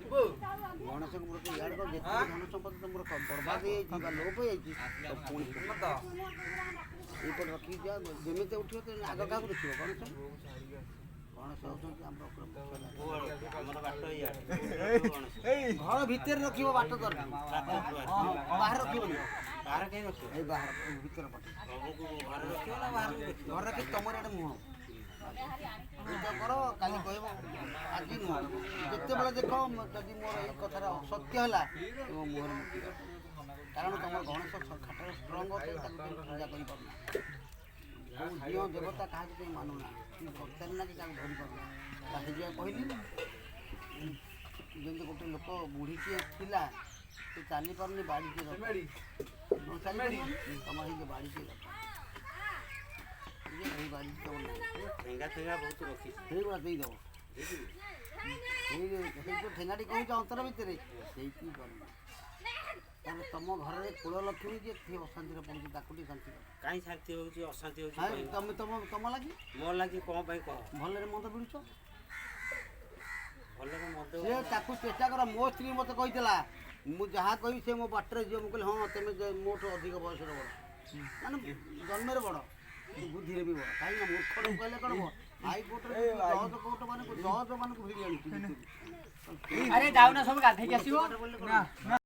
ଗଣେଶଙ୍କ ପ୍ରତି ଇଆଡ଼େ ଯେତିକି ଧନ ସମ୍ପତ୍ତି ତୁମର ବର୍ବାଦ ହେଇଯାଇଛି ବା ଲୋପ ହେଇଯାଇଛି ପୁଣି ଏଇପଟେ ରଖିକି ଯାଅ ଯେମିତି ଉଠିବ ଆଗ କାହାକୁ ଦେଖିବ ଗଣେଶ ଗଣେଶ ହେଉଛନ୍ତି ଆମର ଘର ଭିତରେ ରଖିବ ବାଟ ଦରକାର ବାହାରେ ରଖିବନି ବାହାରେ କାହିଁ ରଖିବ ଏଇ ବାହାର ଭିତରେ ପଟେ ଘରେ ରଖିବ ନା ବାହାରେ ଘରେ ରଖି ତମର ଏଇଟା ମୁହଁ ପୂଜା କର କାଲି କହିବ ଆଜି ନୁହଁ ଯେତେବେଳେ ଦେଖ ଯଦି ମୋର ଏଇ କଥାଟା ଅସତ୍ୟ ହେଲା ତୁମ ମୁହଁରେ ମୁକ୍ତି କାରଣ ତମର ଗଣେଶ ଖାଟରେ ଷ୍ଟ୍ରଙ୍ଗ ଅଛି ତାକୁ କେହି ପୂଜା କରିପାରୁନା କେଉଁ ଝିଅ ଦେବତା କାହାକୁ କେହି ମାନୁନା କି ଭକ୍ତାରୀ ନା କି କାହାକୁ ଧରିପାରୁନା ତାକୁ ଯିବା କହିଲି ଯେମିତି ଗୋଟେ ଲୋକ ବୁଢ଼ୀଟିଏ ଥିଲା ସେ ଚାଲିପାରୁନି ବାଡ଼ିଟିଏ ଦରକାର ଚାଲିପାରିବନି ତମର ସେଇ ବାଡ଼ିଟିଏ ଦରକାର ଏଇ ବାଡ଼ି ଠେଙ୍ଗା ବହୁତ ରଖି ସେଇଗୁଡ଼ା ଦେଇଦେବ ସେଇ ଯେଉଁ ଠେଙ୍ଗାଟି କହୁଛ ଅନ୍ତର ଭିତରେ ସେଇଠି କରିବ ତାହେଲେ ତମ ଘରରେ କୁଳ ଲକ୍ଷ୍ମୀ ଯିଏ କିଏ ଅଶାନ୍ତିରେ ପଡ଼ୁଛି ତାକୁ ଟିକେ ଶାନ୍ତି କର କାହିଁ ଶାନ୍ତି ହେଉଛି ଅଶାନ୍ତି ହେଉଛି ତମ ଲାଗି ମୋ ଲାଗି କ'ଣ ପାଇଁ କହ ଭଲରେ ମନ୍ଦ ବିଡ଼ୁଛ ଭଲରେ ମନ୍ଦ ସେ ତାକୁ ଚେଷ୍ଟା କର ମୋ ସ୍ତ୍ରୀ ମୋତେ କହିଥିଲା ମୁଁ ଯାହା କହିବି ସେ ମୋ ବାଟରେ ଯିବ ମୁଁ କହିଲି ହଁ ତମେ ମୋଠୁ ଅଧିକ ବୟସରେ ବଡ଼ ମାନେ ଜନ୍ମରେ ବଡ଼ ବୁଦ୍ଧିରେ ବି ବଡ଼ କାହିଁକି ନା ମୂର୍ଖ କହିଲେ କ'ଣ ହବ ହାଇକୋର୍ଟରେ ଜଜ କୋର୍ଟ ମାନଙ୍କୁ ଭିଡ଼ି ଆଣିଛି ଆରେ ଯାଉନା ସବୁ ଗାଧେଇକି ଆସିବ।